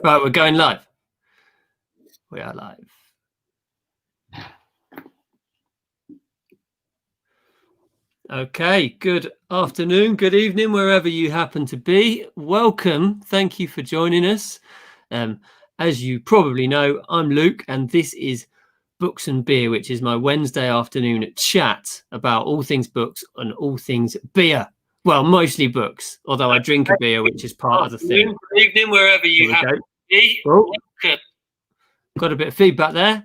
Right, we're going live. We are live. Okay, good afternoon, good evening, wherever you happen to be. Welcome. Thank you for joining us. As you probably know, I'm Luke, and this is Books and Beer, which is my Wednesday afternoon chat about all things books and all things beer. Well, mostly books, although I drink a beer, which is part of the thing. Good evening, wherever you happen to be. Welcome. Got a bit of feedback there.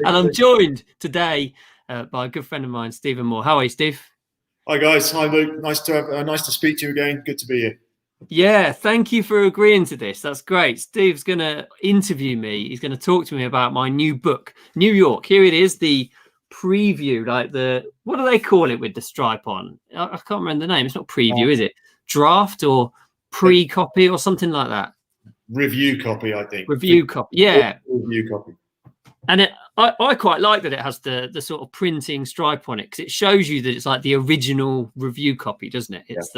And I'm joined today by a good friend of mine, Stephen Moore. How are you, Steve? Hi guys. Hi Luke. Nice to speak to you again. Good to be here. Yeah, thank you for agreeing to this. That's great. Steve's going to interview me. He's going to talk to me about my new book, New York. Here it is, the preview, like what do they call it with the stripe on? I can't remember the name. It's not preview, is it? Draft or pre-copy or something like that. Review copy, I think. Review copy, yeah. Review copy. And I quite like that it has the sort of printing stripe on it, because it shows you that it's like the original review copy, doesn't it? It's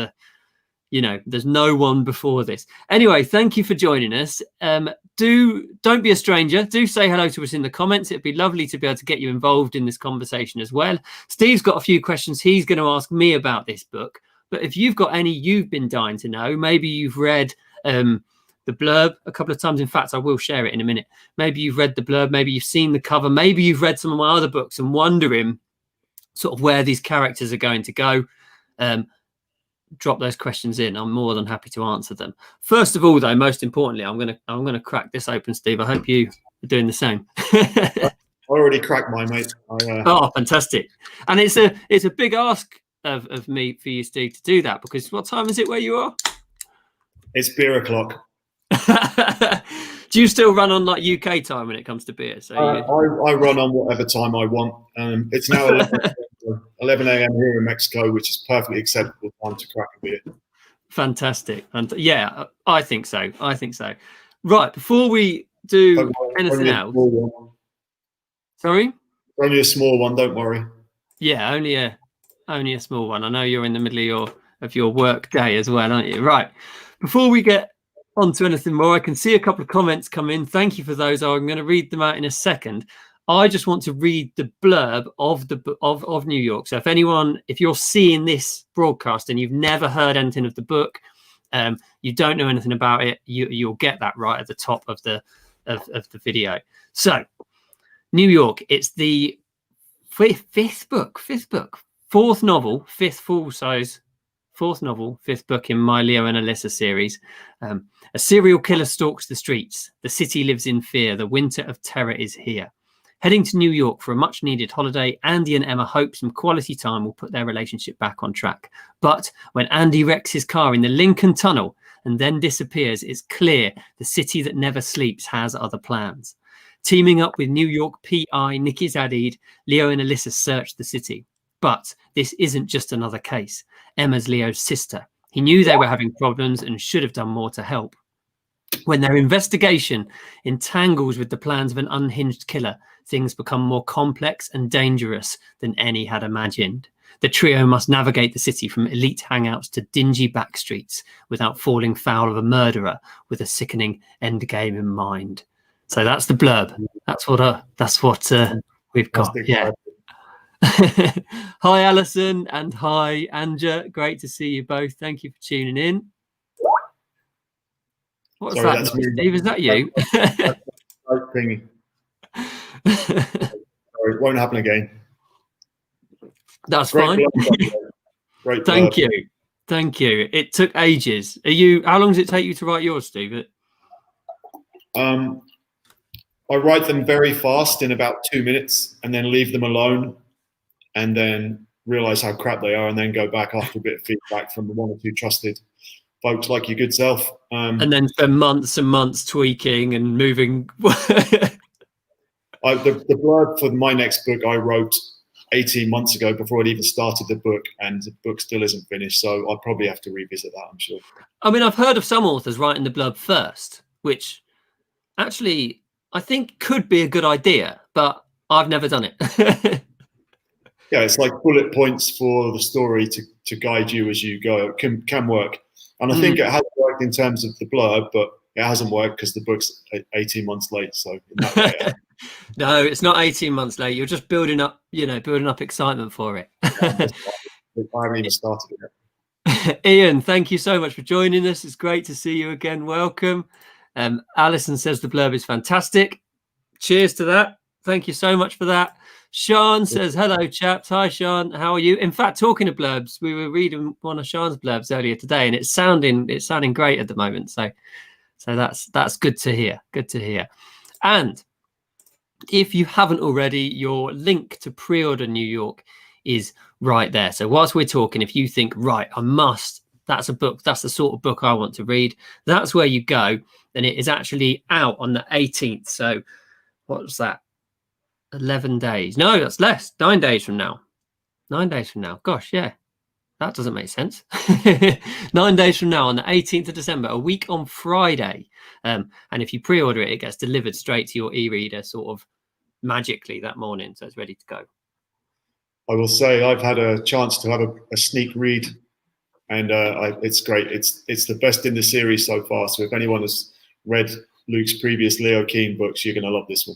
there's no one before this. Anyway, thank you for joining us. Don't be a stranger. Do say hello to us in the comments. It'd be lovely to be able to get you involved in this conversation as well. Steve's got a few questions he's going to ask me about this book. But if you've got any you've been dying to know, maybe you've read the blurb a couple of times. In fact, I will share it in a minute. Maybe you've read the blurb, maybe you've seen the cover, maybe you've read some of my other books and wondering sort of where these characters are going to go. Drop those questions in. I'm more than happy to answer them. First of all, though, most importantly, I'm gonna crack this open, Steve. I hope you are doing the same. I already cracked mine, mate. Oh, fantastic! And it's a big ask of me for you, Steve, to do that, because what time is it where you are? It's beer o'clock. Do you still run on like UK time when it comes to beer? So I run on whatever time I want. It's now 11 a.m. here in Mexico, which is perfectly acceptable time to crack a beer. Fantastic. And yeah, I think so. Right, before we do anything else. Sorry? Only a small one, don't worry. Yeah, only a small one. I know you're in the middle of your work day as well, aren't you? Right. Before we get on to anything more, I can see a couple of comments come in. Thank you for those. I'm going to read them out in a second. I just want to read the blurb of New York. So if you're seeing this broadcast and you've never heard anything of the book, you don't know anything about it, you'll get that right at the top of the video. So New York, it's the fifth book, fourth novel, fifth book in my Leo and Alyssa series. A serial killer stalks the streets. The city lives in fear. The winter of terror is here. Heading to New York for a much-needed holiday, Andy and Emma hope some quality time will put their relationship back on track. But when Andy wrecks his car in the Lincoln Tunnel and then disappears, it's clear the city that never sleeps has other plans. Teaming up with New York PI Nikki Zadid, Leo and Alyssa search the city. But this isn't just another case. Emma's Leo's sister. He knew they were having problems and should have done more to help. When their investigation entangles with the plans of an unhinged killer, things become more complex and dangerous than any had imagined. The trio must navigate the city from elite hangouts to dingy back streets without falling foul of a murderer with a sickening endgame in mind. So that's the blurb. That's what we've got. Yeah. Hi, Alison, and hi, Anja. Great to see you both. Thank you for tuning in. What's that, Steve? Is that you? Sorry, it won't happen again. That's fine. Great. Thank you. It took ages. How long does it take you to write yours, Steve? I write them very fast in about 2 minutes and then leave them alone and then realize how crap they are and then go back after a bit of feedback from the one or two trusted folks like your good self. And then spend months and months tweaking and moving. The blurb for my next book I wrote 18 months ago before I'd even started the book, and the book still isn't finished, so I'll probably have to revisit that, I'm sure. I mean, I've heard of some authors writing the blurb first, which actually I think could be a good idea, but I've never done it. Yeah, it's like bullet points for the story to guide you as you go. It can work. And I think it has worked in terms of the blurb, but it hasn't worked because the book's 18 months late. So in that way, no, it's not 18 months late. You're just building up, building up excitement for it. I haven't even started it yet. Ian, thank you so much for joining us. It's great to see you again. Welcome. Alison says the blurb is fantastic. Cheers to that. Thank you so much for that. Sean says, hello, chaps. Hi, Sean. How are you? In fact, talking of blurbs, we were reading one of Sean's blurbs earlier today, and it's sounding great at the moment. So that's good to hear. Good to hear. And if you haven't already, your link to pre-order New York is right there. So whilst we're talking, if you think, right, that's a book, that's the sort of book I want to read, that's where you go. And it is actually out on the 18th. So what's that? 11 days. No, that's less. 9 days from now. 9 days from now. Gosh, yeah. That doesn't make sense. 9 days from now on the 18th of December, a week on Friday. And if you pre-order it, it gets delivered straight to your e-reader sort of magically that morning. So it's ready to go. I will say I've had a chance to have a sneak read, and it's great. It's the best in the series so far. So if anyone has read Luke's previous Leo Keane books, you're going to love this one.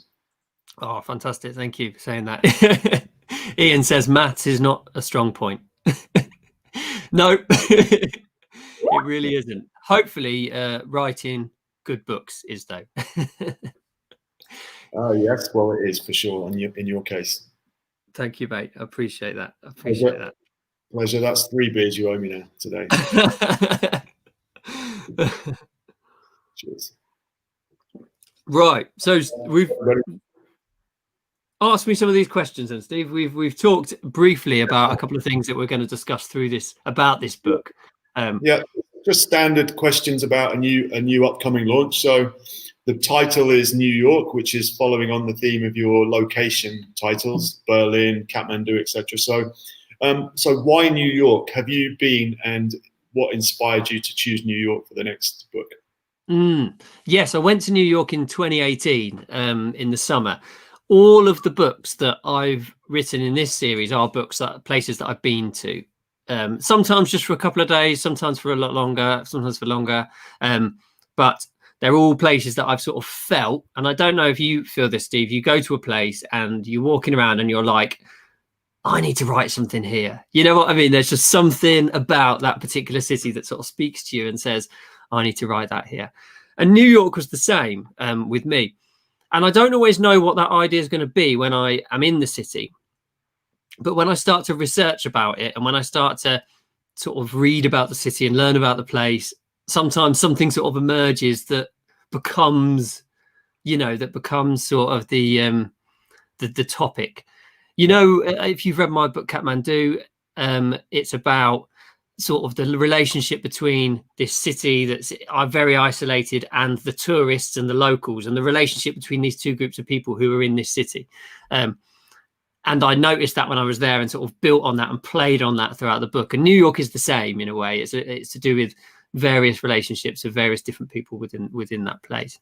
Oh, fantastic. Thank you for saying that. Ian says maths is not a strong point. No, it really isn't. Hopefully, writing good books is, though. Yes, well, it is for sure in your case. Thank you, mate. I appreciate that. I appreciate that. Pleasure. That's 3 beers you owe me now today. Cheers. Right. So we've asked me some of these questions, and Steve, we've talked briefly about a couple of things that we're going to discuss through this book. Yeah, just standard questions about a new upcoming launch. So the title is New York, which is following on the theme of your location titles, Berlin, Kathmandu, etc. So why New York? Have you been, and what inspired you to choose New York for the next book? Yes, I went to New York in 2018 in the summer. All of the books that I've written in this series are places that I've been to. Sometimes just for a couple of days, sometimes for a lot longer, sometimes for longer. But they're all places that I've sort of felt, and I don't know if you feel this, Steve. You go to a place and you're walking around and you're like, I need to write something here. You know what I mean? There's just something about that particular city that sort of speaks to you and says, I need to write that here. And New York was the same with me. And I don't always know what that idea is going to be when I am in the city. But when I start to research about it, and when I start to sort of read about the city and learn about the place, sometimes something sort of emerges that becomes sort of the topic. If you've read my book Kathmandu, it's about sort of the relationship between this city that's very isolated and the tourists and the locals, and the relationship between these two groups of people who are in this city. And I noticed that when I was there, and sort of built on that and played on that throughout the book. And New York is the same in a way. It's to do with various relationships of various different people within that place.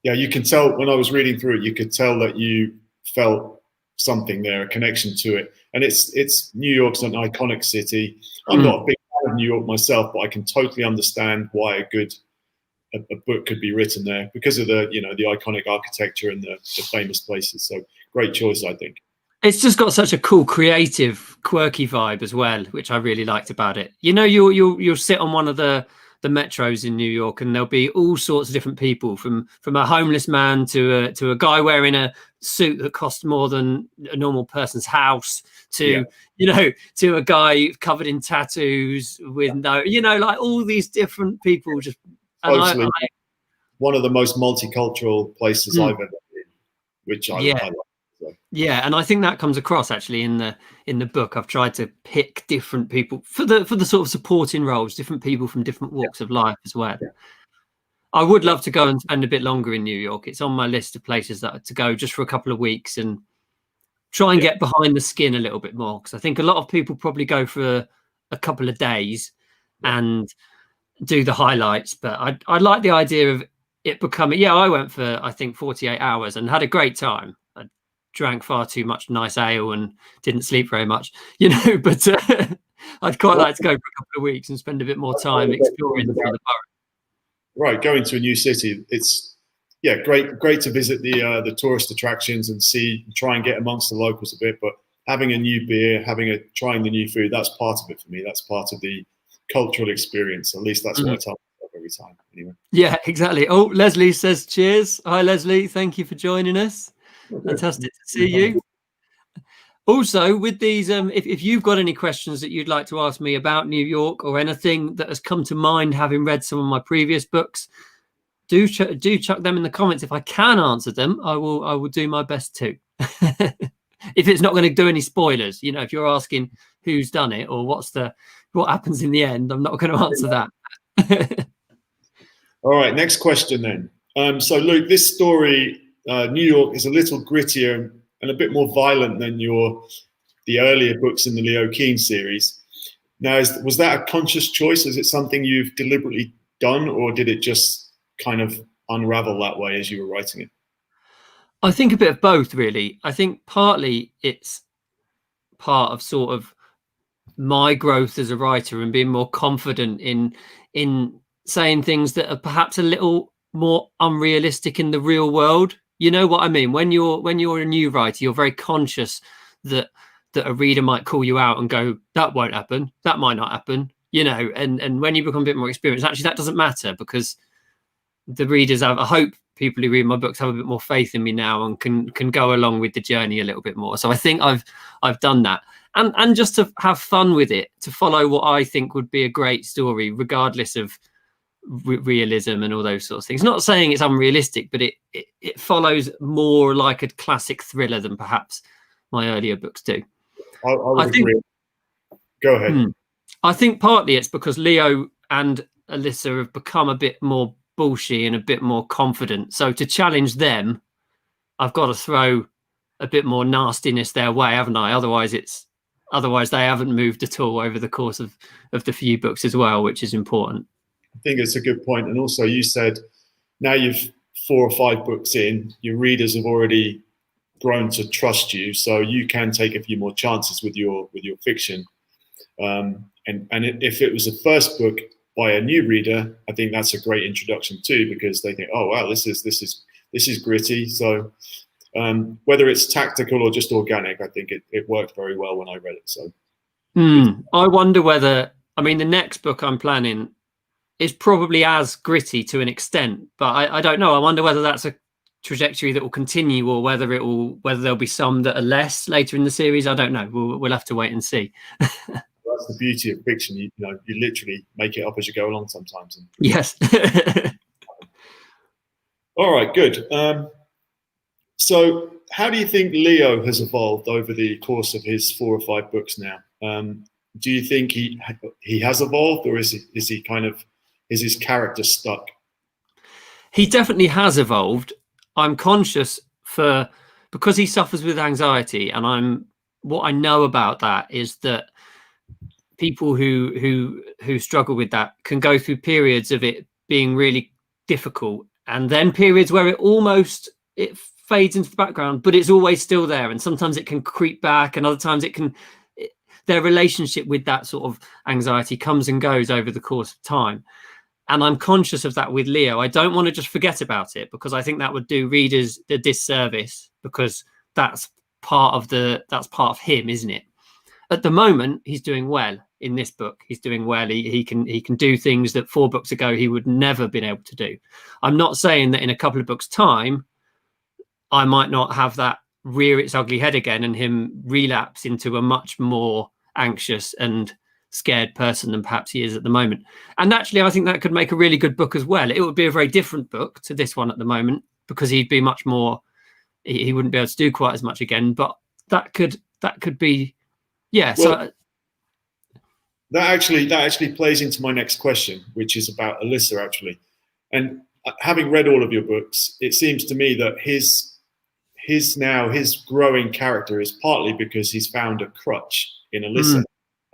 Yeah, you can tell when I was reading through it, you could tell that you felt something there, a connection to it. And it's New York's an iconic city. I'm not a big fan of New York myself, but I can totally understand why a book could be written there because of the iconic architecture and the famous places. So great choice, I think. It's just got such a cool, creative, quirky vibe as well, which I really liked about it. You'll sit on one of the metros in New York, and there'll be all sorts of different people, from a homeless man to a guy wearing a suit that costs more than a normal person's house, to to a guy covered in tattoos with like all these different people. Just totally. One of the most multicultural places I've ever been, which I like. Yeah, and I think that comes across actually in the book. I've tried to pick different people for the sort of supporting roles, different people from different walks of life as well. Yeah. I would love to go and spend a bit longer in New York. It's on my list of places to go just for a couple of weeks and try and get behind the skin a little bit more, because I think a lot of people probably go for a couple of days and do the highlights. But I like the idea of it becoming. I went for I think 48 hours and had a great time. Drank far too much nice ale and didn't sleep very much, but I'd quite like to go for a couple of weeks and spend a bit more time exploring the borough. right, going to a new city, it's great to visit the tourist attractions and try and get amongst the locals a bit. But having a new beer, trying the new food, that's part of it for me. That's part of the cultural experience. At least that's what I tell myself every time. Anyway. Yeah, exactly. Oh, Leslie says cheers. Hi, Leslie. Thank you for joining us. Okay. Fantastic to see you. Also, with these, if you've got any questions that you'd like to ask me about New York or anything that has come to mind having read some of my previous books, do chuck them in the comments. If I can answer them, I will do my best to. If it's not going to do any spoilers, you know, if you're asking who's done it or what happens in the end, I'm not going to answer that. All right, next question then. So Luke, this story, New York, is a little grittier and a bit more violent than the earlier books in the Leo Keane series. Now, was that a conscious choice? Is it something you've deliberately done, or did it just kind of unravel that way as you were writing it? I think a bit of both, really. I think partly it's part of sort of my growth as a writer and being more confident in saying things that are perhaps a little more unrealistic in the real world. You know what I mean? When you're a new writer, you're very conscious that a reader might call you out and go, that won't happen, that might not happen, you know, and when you become a bit more experienced, actually that doesn't matter, because the readers I hope people who read my books have a bit more faith in me now and can go along with the journey a little bit more. So I think I've done that. And just to have fun with it, to follow what I think would be a great story, regardless of realism and all those sorts of things. Not saying it's unrealistic, but it follows more like a classic thriller than perhaps my earlier books do. I would agree. Go ahead. I think partly it's because Leo and Alyssa have become a bit more bullshit and a bit more confident. So to challenge them, I've got to throw a bit more nastiness their way, haven't I? Otherwise they haven't moved at all over the course of the few books as well, which is important. I think it's a good point. And also you said now you've 4 or 5 books in, your readers have already grown to trust you, so you can take a few more chances with your fiction. And if it was a first book by a new reader, I think that's a great introduction too, because they think, oh wow, this is gritty. So whether it's tactical or just organic, I think it worked very well when I read it. So I wonder whether, I mean, the next book I'm planning is probably as gritty to an extent, but I don't know. I wonder whether that's a trajectory that will continue, or whether there'll be some that are less later in the series. I don't know. We'll have to wait and see. That's the beauty of fiction. You literally make it up as you go along sometimes. Yes. All right, good. So how do you think Leo has evolved over the course of his 4 or 5 books now? Do you think he has evolved, or is his character stuck? He definitely has evolved. I'm conscious because he suffers with anxiety, and what I know about that is that people who struggle with that can go through periods of it being really difficult, and then periods where it fades into the background, but it's always still there. And sometimes it can creep back, and other times their relationship with that sort of anxiety comes and goes over the course of time. And I'm conscious of that with Leo. I don't want to just forget about it, because I think that would do readers a disservice, because that's part of him, isn't it? At the moment, he's doing well in this book. He's doing well. He can do things that 4 books ago he would never been able to do. I'm not saying that in a couple of books' time I might not have that rear its ugly head again and him relapse into a much more anxious and scared person than perhaps he is at the moment. And actually, I think that could make a really good book as well. It would be a very different book to this one at the moment, because he'd be much more, he wouldn't be able to do quite as much again, but that could be, yeah. Well, so that actually plays into my next question, which is about Alyssa, actually. And having read all of your books, it seems to me that his growing character is partly because he's found a crutch in Alyssa.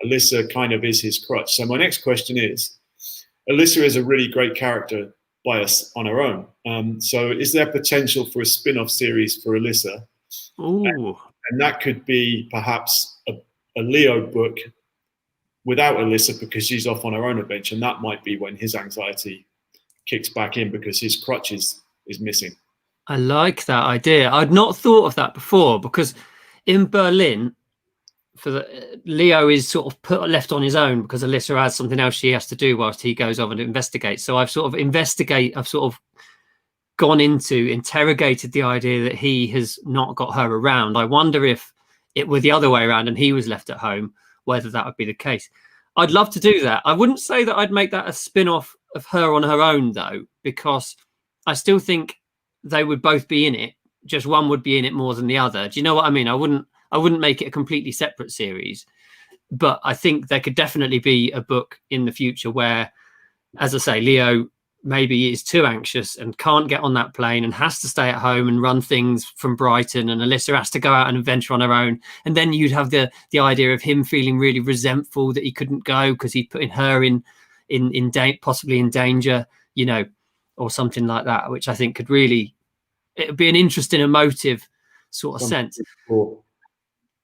Alyssa kind of is his crutch. So my next question is, Alyssa is a really great character by us on her own. So is there potential for a spin-off series for Alyssa? Ooh. And that could be perhaps a Leo book without Alyssa, because she's off on her own adventure, and that might be when his anxiety kicks back in because his crutch is missing. I like that idea. I'd not thought of that before, because in Berlin, Leo is sort of left on his own because Alyssa has something else she has to do whilst he goes off and investigates. So I've sort of interrogated the idea that he has not got her around. I wonder if it were the other way around and he was left at home, whether that would be the case. I'd love to do that. I wouldn't say that I'd make that a spin-off of her on her own, though, because I still think they would both be in it. Just one would be in it more than the other. Do you know what I mean? I wouldn't make it a completely separate series, but I think there could definitely be a book in the future where, as I say, Leo maybe is too anxious and can't get on that plane and has to stay at home and run things from Brighton, and Alyssa has to go out and adventure on her own. And then you'd have the idea of him feeling really resentful that he couldn't go because he'd put her possibly in danger, you know, or something like that, which I think could really, it would be an interesting emotive sort of sense. Cool.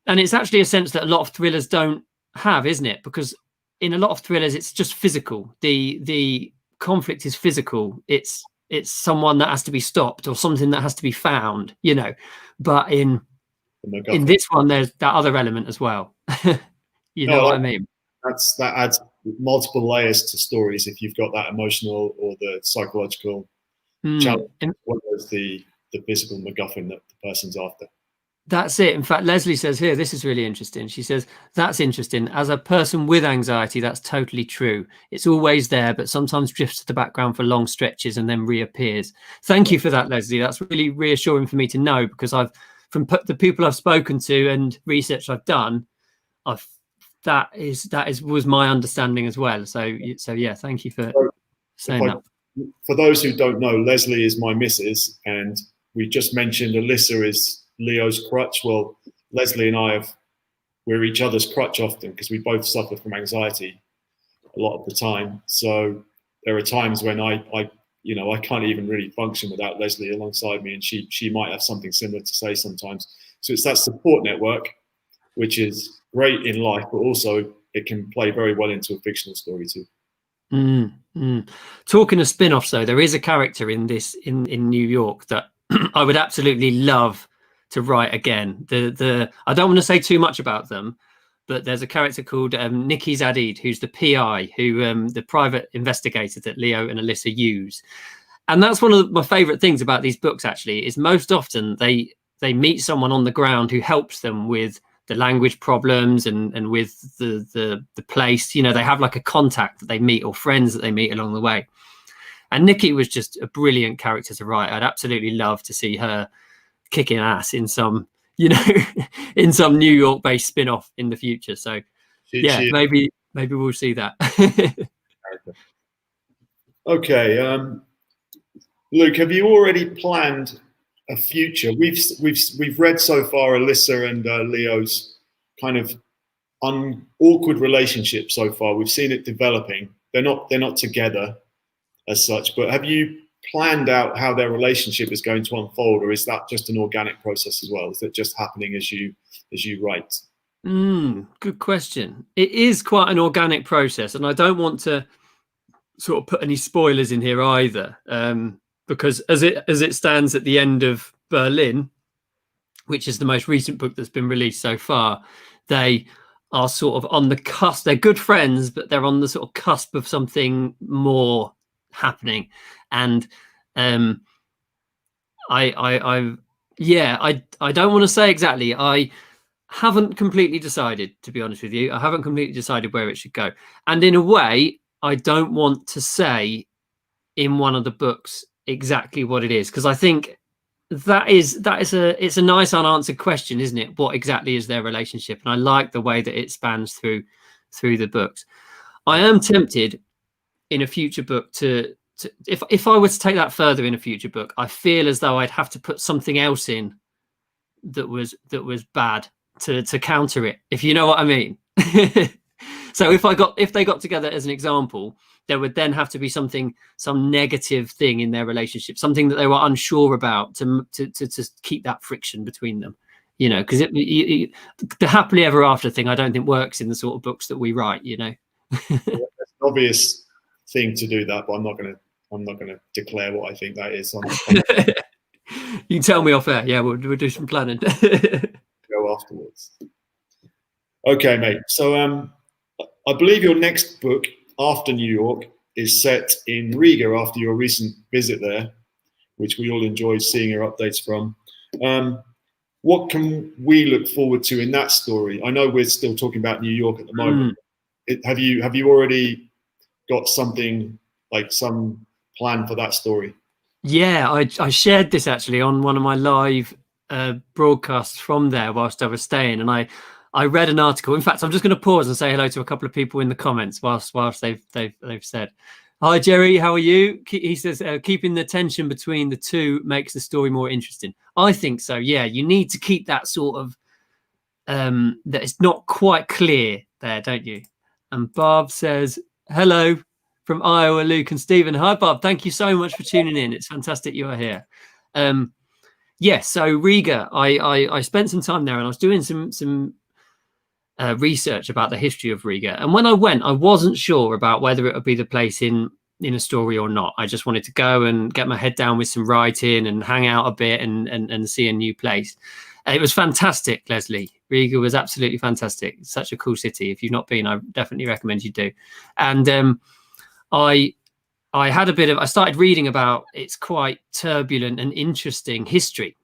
And it's actually a sense that a lot of thrillers don't have, isn't it? Because in a lot of thrillers, it's just physical. The conflict is physical. It's someone that has to be stopped or something that has to be found, you know. But in this one, there's that other element as well. You know what I mean? That adds multiple layers to stories if you've got that emotional or the psychological challenge, as well as the physical MacGuffin that the person's after. That's it. In fact, Leslie says here, this is really interesting. She says, that's interesting. As a person with anxiety, that's totally true. It's always there, but sometimes drifts to the background for long stretches and then reappears. Thank you for that, Leslie. That's really reassuring for me to know, because from the people I've spoken to and research I've done, that was my understanding as well. So yeah, thank you for saying that. For those who don't know, Leslie is my missus, and we just mentioned Alyssa is Leo's crutch. Well, Leslie and we're each other's crutch often because we both suffer from anxiety a lot of the time. So there are times when I can't even really function without Leslie alongside me, and she might have something similar to say sometimes. So it's that support network, which is great in life, but also it can play very well into a fictional story too. Talking of spin-offs, though, there is a character in New York that I would absolutely love to write again. I don't want to say too much about them, but there's a character called Nikki Zadid, who's the PI, who the private investigator that Leo and Alyssa use. And that's one of my favorite things about these books, actually, is most often they meet someone on the ground who helps them with the language problems and with the place. You know, they have like a contact that they meet or friends that they meet along the way. And Nikki was just a brilliant character to write. I'd absolutely love to see her kicking ass in some, in some New York based spin-off in the future. So maybe we'll see that. Okay. Luke, have you already planned a future? We've read so far Alyssa and Leo's kind of awkward relationship so far. We've seen it developing. They're not together as such, but have you planned out how their relationship is going to unfold, or is that just an organic process as well? Is it just happening as you write? Good question. It is quite an organic process, and I don't want to sort of put any spoilers in here either, because as it stands at the end of Berlin, which is the most recent book that's been released so far, they are sort of on the cusp. They're good friends, but they're on the sort of cusp of something more happening. And I don't want to say exactly. I haven't completely decided, to be honest with you. I haven't completely decided where it should go. And in a way, I don't want to say in one of the books exactly what it is, because I think it's a nice unanswered question, isn't it? What exactly is their relationship? And I like the way that it spans through the books. I am tempted in a future book to if I were to take that further in a future book, I feel as though I'd have to put something else in that was bad to counter it, if you know what I mean. So if they got together, as an example, there would then have to be some negative thing in their relationship, something that they were unsure about to keep that friction between them, you know, because the happily ever after thing I don't think works in the sort of books that we write, you know. It's an obvious thing to do that, but I'm not going to I'm not going to declare what I think that is on You can tell me off air. Yeah, we'll do some planning. go afterwards. Okay, mate. So I believe your next book after New York is set in Riga after your recent visit there, which we all enjoyed seeing your updates from. What can we look forward to in that story? I know we're still talking about New York at the moment. Have you already got something, like some plan for that story? Yeah, I shared this actually on one of my live broadcasts from there whilst I was staying, and I read an article. In fact, I'm just going to pause and say hello to a couple of people in the comments whilst they've said, "Hi Jerry, how are you?" He says, "Keeping the tension between the two makes the story more interesting." I think so. Yeah, you need to keep that sort of that it's not quite clear there, don't you? And Barb says, "Hello from Iowa, Luke and Stephen." Hi, Bob. Thank you so much for tuning in. It's fantastic you are here. Yes, so Riga, I spent some time there, and I was doing some research about the history of Riga. And when I went, I wasn't sure about whether it would be the place in a story or not. I just wanted to go and get my head down with some writing and hang out a bit and see a new place. It was fantastic, Leslie. Riga was absolutely fantastic. It's such a cool city. If you've not been, I definitely recommend you do. And I had a bit of, I started reading about its quite turbulent and interesting history.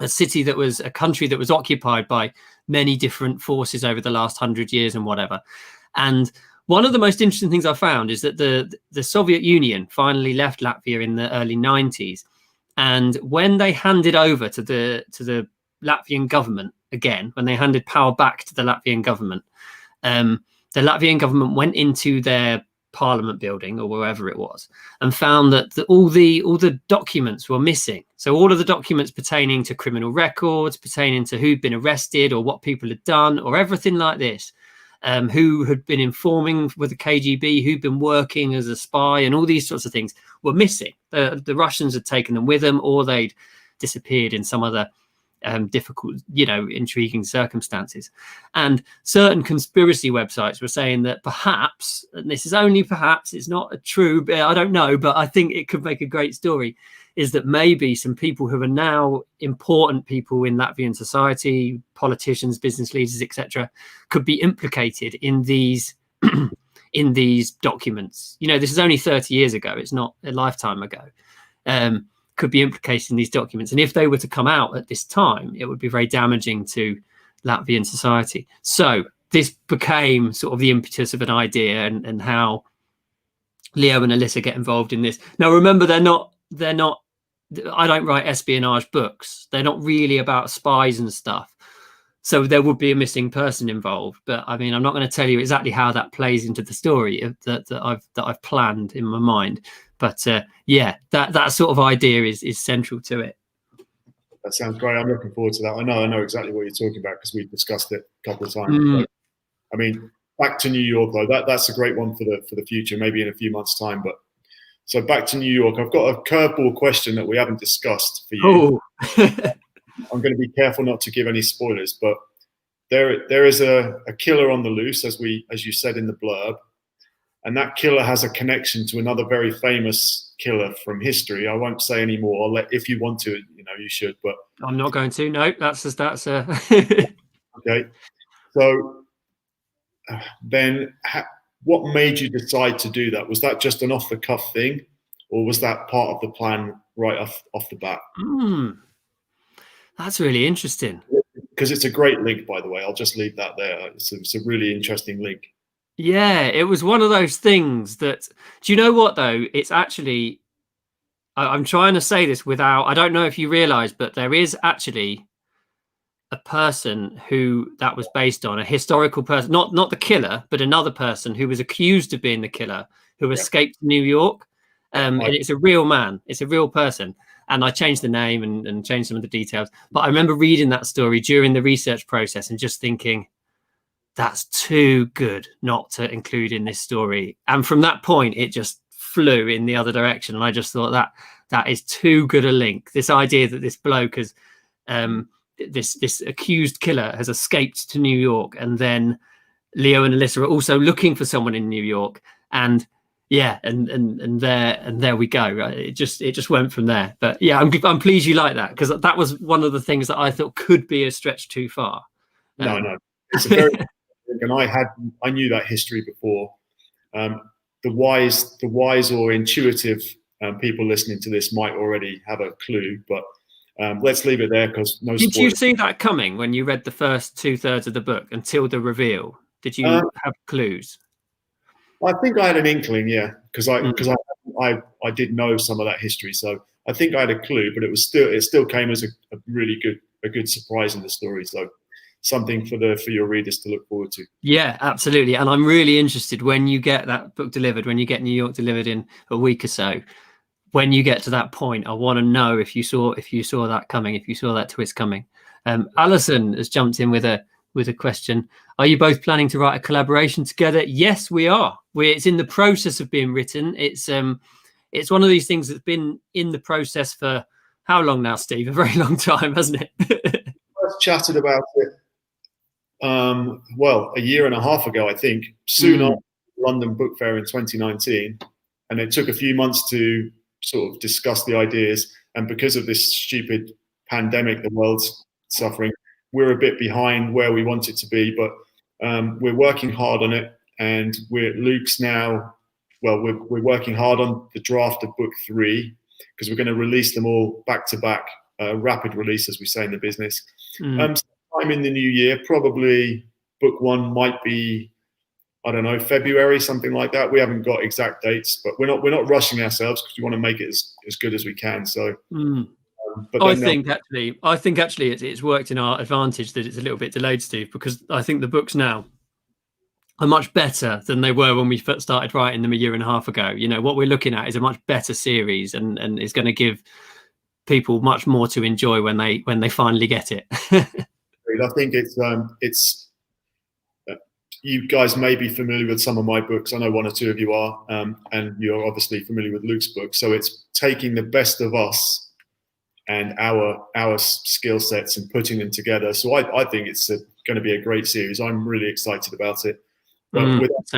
A city that was a country that was occupied by many different forces over the last 100 years and whatever. And one of the most interesting things I found is that the Soviet Union finally left Latvia in the early 90s. And when they handed over to the Latvian government again, when they handed power back to the Latvian government, the Latvian government went into their parliament building or wherever it was and found that all the documents were missing. So all of the documents pertaining to criminal records, pertaining to who'd been arrested or what people had done or everything like this, who had been informing with the KGB, who'd been working as a spy and all these sorts of things were missing. The Russians had taken them with them, or they'd disappeared in some other difficult, intriguing circumstances. And certain conspiracy websites were saying that perhaps, and this is only perhaps, it's not a true, I don't know, but I think it could make a great story, is that maybe some people who are now important people in Latvian society, politicians, business leaders, etc., could be implicated in these in these documents. This is only 30 years ago. It's not a lifetime ago. Could be implicated in these documents. And if they were to come out at this time, it would be very damaging to Latvian society. So this became sort of the impetus of an idea and how Leo and Alyssa get involved in this. Now, remember, they're not, I don't write espionage books. They're not really about spies and stuff. So there would be a missing person involved. But I mean, I'm not going to tell you exactly how that plays into the story that I've planned in my mind. But yeah, that sort of idea is central to it. That sounds great. I'm looking forward to that. I know exactly what you're talking about because we've discussed it a couple of times. I mean, back to New York though. That's a great one for the future, maybe in a few months' time. But so back to New York. I've got a curveball question that we haven't discussed for you. Oh. I'm going to be careful not to give any spoilers, but there is a killer on the loose, as you said in the blurb. And that killer has a connection to another very famous killer from history. I won't say any more. I'll if you want to, you should. But I'm not going to. No, that's okay. So then, what made you decide to do that? Was that just an off-the-cuff thing, or was that part of the plan right off the bat? That's really interesting. Because it's a great link, by the way. I'll just leave that there. It's a really interesting link. Yeah, it was one of those things that, do you know what though? It's actually, I'm trying to say this without, I don't know if you realize, but there is actually a person who that was based on, a historical person, not the killer, but another person who was accused of being the killer, who escaped New York. And it's a real man. It's a real person. And I changed the name and changed some of the details. But I remember reading that story during the research process and just thinking, that's too good not to include in this story. And from that point, it just flew in the other direction. And I just thought that is too good a link. This idea that this bloke has, this accused killer has escaped to New York, and then Leo and Alyssa are also looking for someone in New York. And Yeah, and there we go. Right? It just went from there. But yeah, I'm pleased you like that, because that was one of the things that I thought could be a stretch too far. No, it's a very and I knew that history before. The wise or intuitive people listening to this might already have a clue, but let's leave it there because no Did spoilers. you see that coming when you read the first 2/3 of the book until the reveal? Did you have clues? I think I had an inkling, yeah, because Mm. I did know some of that history, so I think I had a clue, but it still came as a really good surprise in the story. So something for your readers to look forward to. Yeah, absolutely. And I'm really interested when you get that book delivered, when you get New York delivered in a week or so. When you get to that point, I want to know if you saw that coming, if you saw that twist coming. Alison has jumped in with a question. Are you both planning to write a collaboration together? Yes, we are. It's in the process of being written. It's one of these things that's been in the process for how long now, Steve? A very long time, hasn't it? First chatted about it, well, a year and a half ago, I think, soon after the London Book Fair in 2019, and it took a few months to sort of discuss the ideas. And because of this stupid pandemic, the world's suffering, we're a bit behind where we want it to be, but we're working hard on it. And Luke's now, well, we're working hard on the draft of book 3 because we're going to release them all back to back, rapid release, as we say in the business. Sometime in the new year, probably book 1 might be, I don't know, February, something like that. We haven't got exact dates, but we're not rushing ourselves because we want to make it as good as we can. So, but I think actually it's worked in our advantage that it's a little bit delayed, Steve, because I think the books now are much better than they were when we first started writing them a year and a half ago. You know, what we're looking at is a much better series, and is going to give people much more to enjoy when they finally get it. I think it's you guys may be familiar with some of my books. I know 1 or 2 of you are, and you're obviously familiar with Luke's book. So it's taking the best of us and our skill sets and putting them together. So I think it's going to be a great series. I'm really excited about it. But without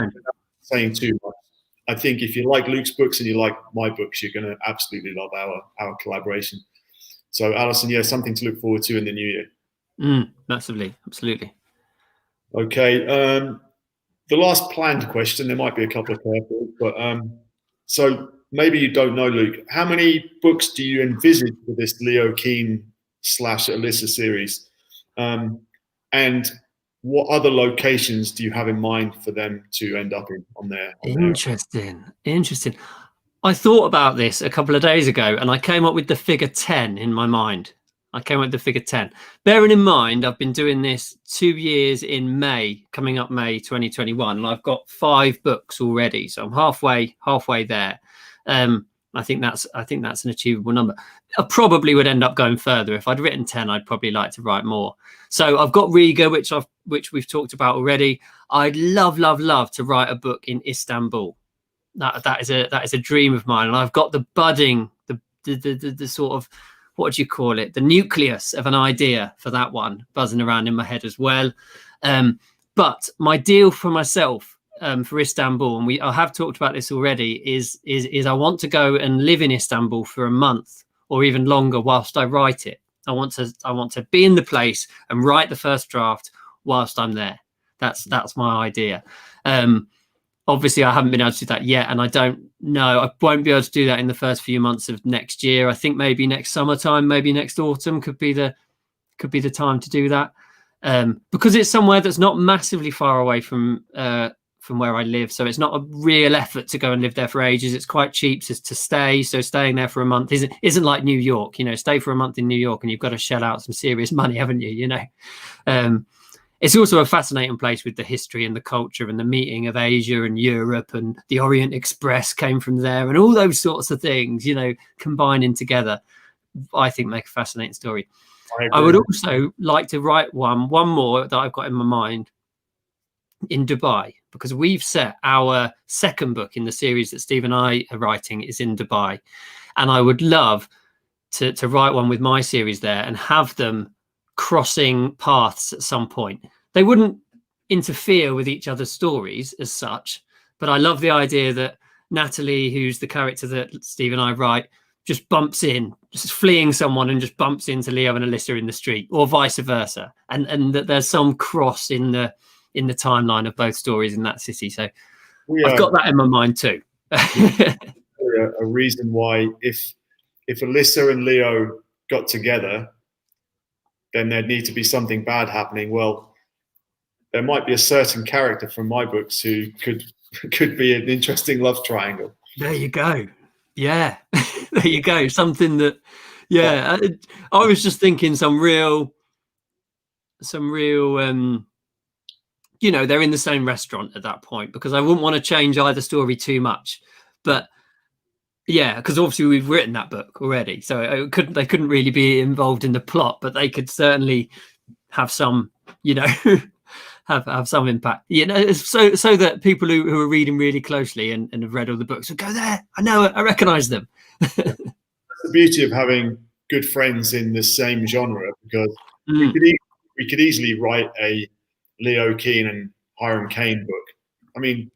saying too much, I think if you like Luke's books and you like my books, you're going to absolutely love our collaboration. So Alison, yeah, something to look forward to in the new year. Massively, absolutely. Okay. The last planned question, there might be a couple of curveballs, but so maybe you don't know, Luke. How many books do you envisage for this Leo Keane / Alyssa series? And what other locations do you have in mind for them to end up in on their Interesting. I thought about this a couple of days ago, and I came up with the figure 10 in my mind. Bearing in mind, I've been doing this 2 years in May, coming up May 2021, and I've got 5 books already. So I'm halfway there. I think that's an achievable number. I probably would end up going further. If I'd written 10, I'd probably like to write more. So I've got Riga, which we've talked about already. I'd love to write a book in Istanbul. That is a dream of mine, and I've got the budding, the sort of, what do you call it, the nucleus of an idea for that one buzzing around in my head as well. But my deal for myself for Istanbul, and I have talked about this already, is I want to go and live in Istanbul for a month or even longer whilst I write it. I want to be in the place and write the first draft whilst I'm there. That's my idea. Obviously, I haven't been able to do that yet, and I don't know. I won't be able to do that in the first few months of next year. I think maybe next summertime, maybe next autumn could be the time to do that, because it's somewhere that's not massively far away from where I live. So it's not a real effort to go and live there for ages. It's quite cheap to stay. So staying there for a month isn't like New York. You know, stay for a month in New York and you've got to shell out some serious money, haven't you? You know. It's also a fascinating place with the history and the culture and the meeting of Asia and Europe, and the Orient Express came from there, and all those sorts of things, you know, combining together, I think make a fascinating story. I would also like to write one more that I've got in my mind in Dubai, because we've set our second book in the series that Steve and I are writing is in Dubai. And I would love to write one with my series there and have them crossing paths at some point. They wouldn't interfere with each other's stories as such, but I love the idea that Natalie, who's the character that Steve and I write, just bumps in, just fleeing someone and just bumps into Leo and Alyssa in the street, or vice versa, and that there's some cross in the timeline of both stories in that city. So I've got that in my mind too. A reason why if Alyssa and Leo got together, then there'd need to be something bad happening. Well, there might be a certain character from my books who could be an interesting love triangle. There you go. Yeah, there you go. Something that, yeah, I was just thinking some real, you know, they're in the same restaurant at that point, because I wouldn't want to change either story too much. But yeah, because obviously we've written that book already, so they couldn't really be involved in the plot, but they could certainly have some, you know, have some impact, you know, so that people who are reading really closely and have read all the books would go, there, I know it, I recognize them. That's the beauty of having good friends in the same genre, because we could easily write a Leo Keane and Hiram Caine book. I mean,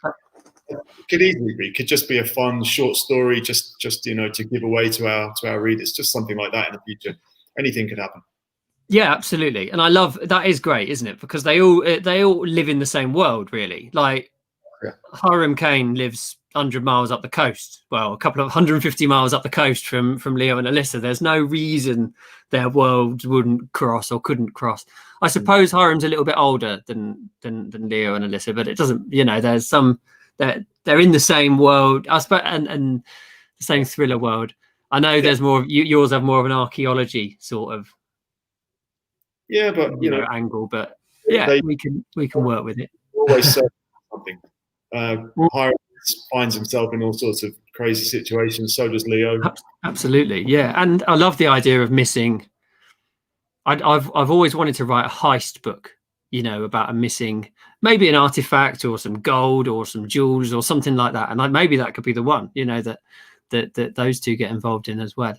it could easily be, could just be a fun short story, just you know, to give away to our readers, just something like that in the future. Anything could happen. Yeah, absolutely. And I love that. Is great, isn't it? Because they all live in the same world, really. Like Hiram Caine lives 100 miles up the coast. Well, a couple of 150 miles up the coast from Leo and Alyssa. There's no reason their worlds wouldn't cross or couldn't cross. I suppose Hiram's a little bit older than Leo and Alyssa, but it doesn't, you know, there's some, they're in the same world, I suppose, and the same thriller world. I know there's more, yours have more of an archaeology sort of, but you know, angle, but yeah, we can work with it. Always something. Hiram finds himself in all sorts of crazy situations. So does Leo. Absolutely, yeah. And I love the idea of missing. I've always wanted to write a heist book, you know, about a missing, maybe an artifact or some gold or some jewels or something like that. And maybe that could be the one, you know, that those two get involved in as well.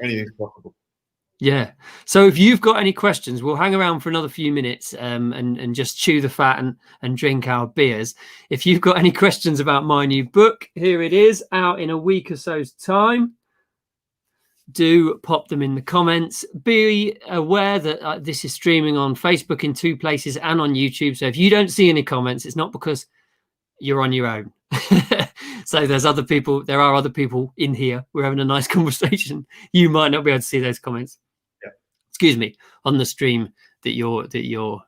Anything's possible. Yeah. So if you've got any questions, we'll hang around for another few minutes and just chew the fat and drink our beers. If you've got any questions about my new book, here it is, out in a week or so's time. Do pop them in the comments. Be aware that this is streaming on Facebook in 2 places and on YouTube. So if you don't see any comments, it's not because you're on your own. So there are other people in here. We're having a nice conversation. You might not be able to see those comments. Yeah. Excuse me, on the stream that you're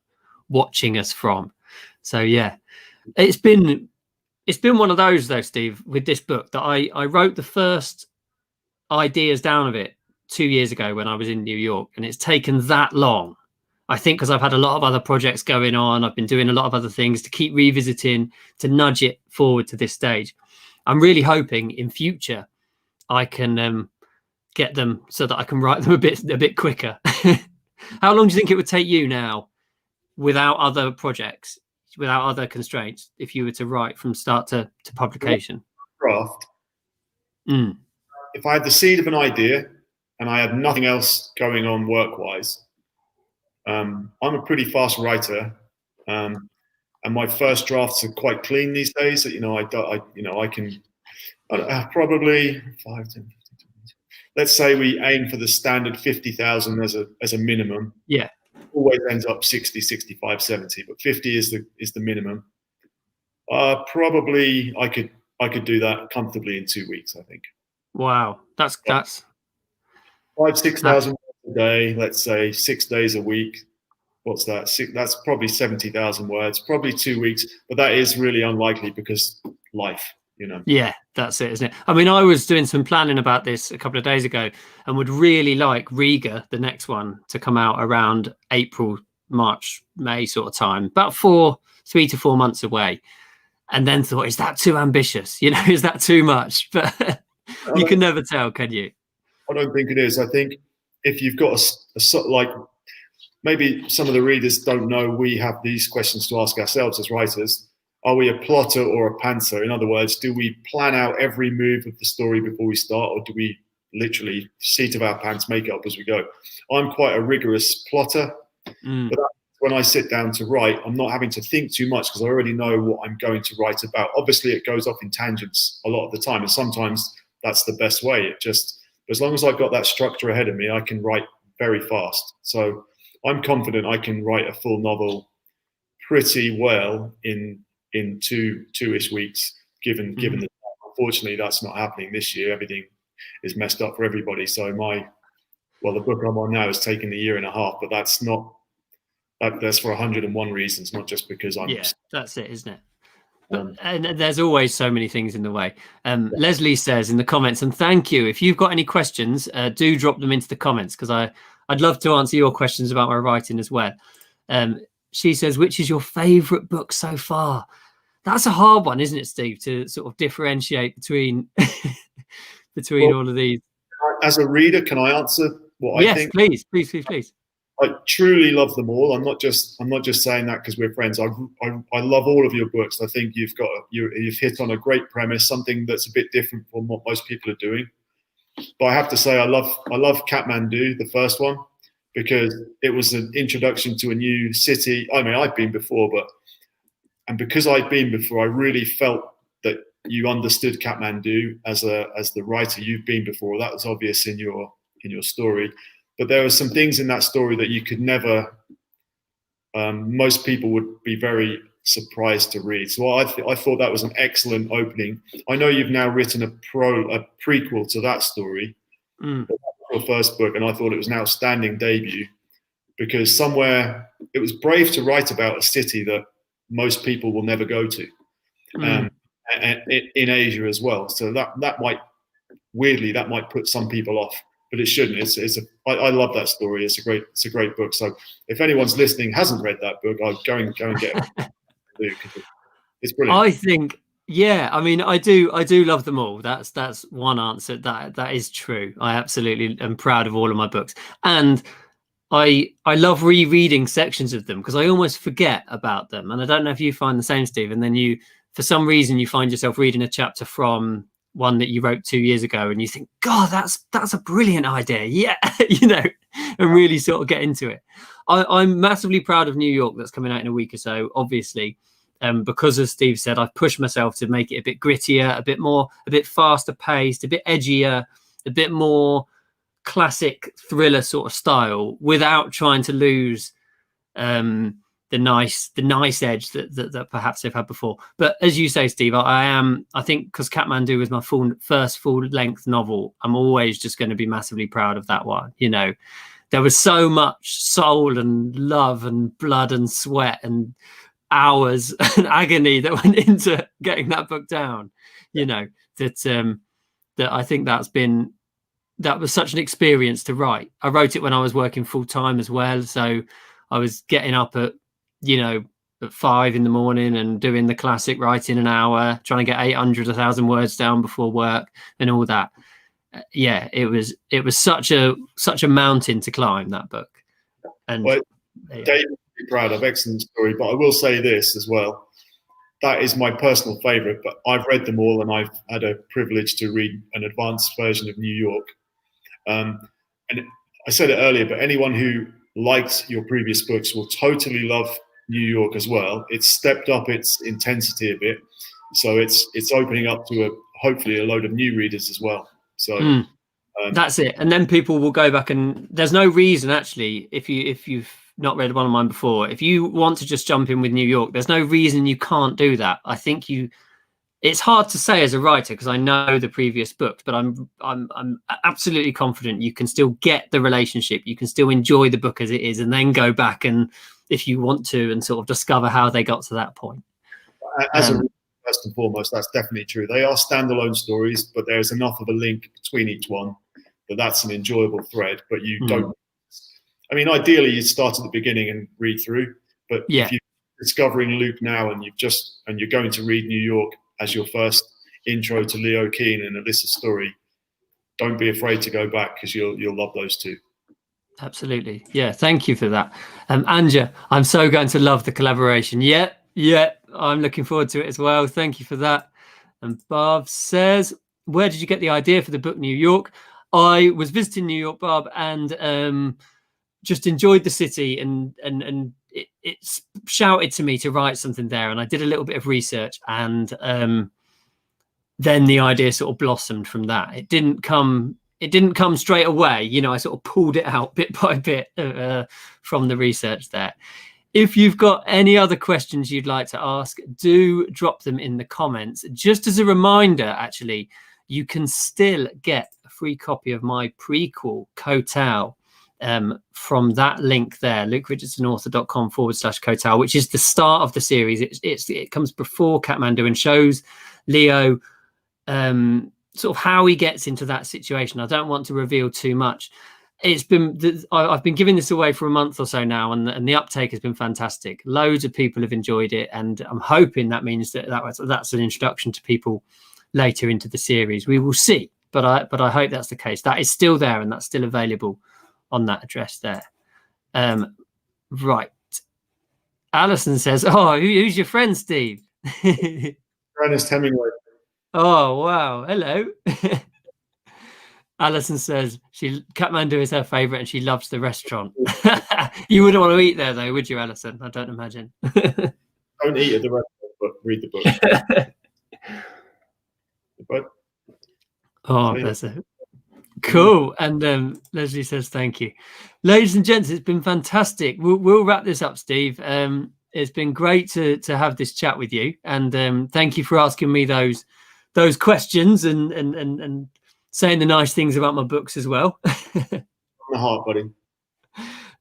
watching us from. So yeah, it's been one of those though, Steve, with this book, that I wrote the first ideas down of it 2 years ago when I was in New York, and it's taken that long. I think because I've had a lot of other projects going on, I've been doing a lot of other things to keep revisiting, to nudge it forward to this stage. I'm really hoping in future I can get them so that I can write them a bit quicker. How long do you think it would take you now, without other projects, without other constraints, if you were to write from start to publication? Draft. If I had the seed of an idea and I had nothing else going on work-wise, I'm a pretty fast writer, and my first drafts are quite clean these days. You know, I can probably 5, 10, 15, 20. Let's say we aim for the standard 50,000 as a minimum. Yeah, always ends up 60, 65, 70, but 50 is the minimum. Probably I could do that comfortably in 2 weeks, I think. Wow, that's 5,000-6,000 a day, let's say 6 days a week. What's that? That's probably 70,000 words, probably 2 weeks, but that is really unlikely because life, you know. Yeah, that's it, isn't it? I mean, I was doing some planning about this a couple of days ago and would really like Riga, the next one, to come out around April, March, May sort of time, about 3 to 4 months away. And then thought, is that too ambitious? You know, is that too much? But you can never tell, can you? I don't think it is. I think if you've got like, maybe some of the readers don't know, we have these questions to ask ourselves as writers. Are we a plotter or a pantser? In other words, do we plan out every move of the story before we start, or do we literally seat of our pants, make it up as we go? I'm quite a rigorous plotter, but that's when I sit down to write, I'm not having to think too much because I already know what I'm going to write about. Obviously, it goes off in tangents a lot of the time, and sometimes that's the best way. It just, as long as I've got that structure ahead of me, I can write very fast. So I'm confident I can write a full novel pretty well in two-ish weeks, given the time. Unfortunately, that's not happening this year. Everything is messed up for everybody. So the book I'm on now is taking a year and a half, but that's for 101 reasons, not just because I'm. Yeah, that's it, isn't it? And there's always so many things in the way. Leslie says in the comments, and thank you. If you've got any questions, do drop them into the comments, because I'd love to answer your questions about my writing as well. She says, which is your favourite book so far? That's a hard one, isn't it, Steve, to sort of differentiate between all of these? As a reader, can I answer what I think? Yes, please. I truly love them all. I'm not just saying that because we're friends. I love all of your books. I think you've hit on a great premise, something that's a bit different from what most people are doing. But I have to say, I love Kathmandu, the first one, because it was an introduction to a new city. I mean, I've been before, and because I'd been before, I really felt that you understood Kathmandu as the writer. You've been before. That was obvious in your story. But there are some things in that story that you could never. Most people would be very surprised to read. So I thought that was an excellent opening. I know you've now written a prequel to that story, but that was your first book, and I thought it was an outstanding debut, because somewhere it was brave to write about a city that most people will never go to, and in Asia as well. So that might put some people off, but it shouldn't. I love that story. It's a great book. So if anyone's listening hasn't read that book, I'll go and get it. It's brilliant. I think, yeah. I mean, I do love them all. That's one answer. That is true. I absolutely am proud of all of my books, and I love rereading sections of them because I almost forget about them. And I don't know if you find the same, Steve. And then you, for some reason, you find yourself reading a chapter from one that you wrote 2 years ago, and you think, God, that's a brilliant idea. Yeah, and really sort of get into it. I'm massively proud of New York, that's coming out in a week or so, obviously, because, as Steve said, I've pushed myself to make it a bit grittier, a bit faster paced, a bit edgier, a bit more classic thriller sort of style, without trying to lose the nice edge that perhaps they've had before. But as you say, Steve, I think because Kathmandu was my first full length novel, I'm always just going to be massively proud of that one. There was so much soul and love and blood and sweat and hours and agony that went into getting that book down, that I think that was such an experience to write. I wrote it when I was working full time as well. So I was getting up at 5 a.m. and doing the classic writing an hour, trying to get 800, 1,000 words down before work and all that. It was such a mountain to climb, that book. And David will be proud of. Excellent story. But I will say this as well. That is my personal favorite, but I've read them all, and I've had a privilege to read an advanced version of New York. And I said it earlier, but anyone who liked your previous books will totally love New York as well. It's stepped up its intensity a bit, so it's opening up to hopefully a load of new readers as well. So that's it. And then people will go back, and there's no reason, actually, if you've not read one of mine before, if you want to just jump in with New York, there's no reason you can't do that. I think it's hard to say as a writer because I know the previous books, but I'm absolutely confident you can still get the relationship, you can still enjoy the book as it is, and then go back and, if you want to, and sort of discover how they got to that point. As a reader, first and foremost, that's definitely true. They are standalone stories, but there's enough of a link between each one that's an enjoyable thread. But you don't. I mean, ideally, you start at the beginning and read through. But if you're discovering Luke now, and you're going to read New York as your first intro to Leo Keane and Alyssa's story, don't be afraid to go back, because you'll love those two. Absolutely. Yeah, thank you for that. Anja, I'm so going to love the collaboration. Yeah, I'm looking forward to it as well. Thank you for that. And Barb says, where did you get the idea for the book New York? I was visiting New York, Barb, and just enjoyed the city, and it shouted to me to write something there, and I did a little bit of research, and then the idea sort of blossomed from that. It didn't come straight away, you know. I sort of pulled it out bit by bit from the research there. If you've got any other questions you'd like to ask, do drop them in the comments. Just as a reminder, actually, you can still get a free copy of my prequel, Koh Tao, from that link there, lukerichardsonauthor.com/Koh Tao, which is the start of the series. It comes before Kathmandu and shows Leo sort of how he gets into that situation. I don't want to reveal too much. I've been giving this away for a month or so now, and the uptake has been fantastic. Loads of people have enjoyed it, and I'm hoping that means that's an introduction to people later into the series. We will see, but I hope that's the case. That is still there, and that's still available on that address there. Right. Alison says, "Oh, who's your friend, Steve?" Ernest Hemingway. Oh wow! Hello. Alison says Kathmandu is her favourite and she loves the restaurant. You wouldn't want to eat there though, would you, Alison? I don't imagine. Don't eat at the restaurant, but read the book. Oh, bless her. Cool. And Leslie says thank you. Ladies and gents, it's been fantastic. We'll wrap this up, Steve. It's been great to have this chat with you, and thank you for asking me those questions and saying the nice things about my books as well. On the heart, buddy.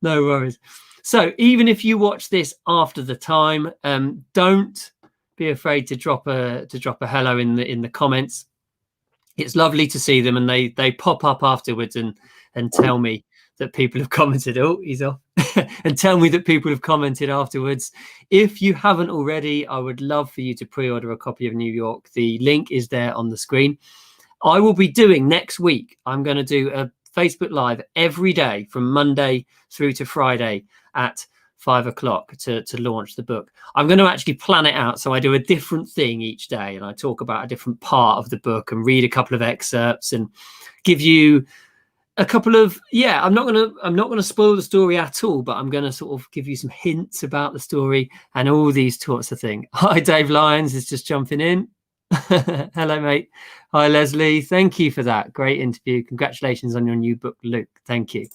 No worries. So even if you watch this after the time, don't be afraid to drop a hello in the comments. It's lovely to see them, and they pop up afterwards and tell me that people have commented. Oh, he's off. And tell me that people have commented afterwards. If you haven't already, I would love for you to pre-order a copy of New York. The link is there on the screen. I will be doing next week, I'm going to do a Facebook Live every day from Monday through to Friday at 5 o'clock to launch the book. I'm going to actually plan it out, so I do a different thing each day, and I talk about a different part of the book and read a couple of excerpts and give you a couple of I'm not going to spoil the story at all, but I'm going to sort of give you some hints about the story and all these sorts of things. Hi, Dave Lyons is just jumping in. Hello, mate. Hi, Leslie. Thank you for that great interview. Congratulations on your new book, Luke. Thank you.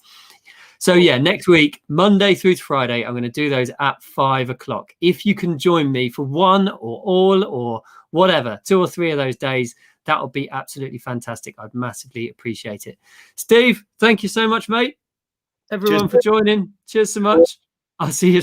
So yeah, next week, Monday through to Friday, I'm going to do those at 5 o'clock. If you can join me for one or all or whatever, 2 or 3 of those days, that would be absolutely fantastic. I'd massively appreciate it. Steve, thank you so much, mate. Everyone for joining. Cheers so much. I'll see you soon.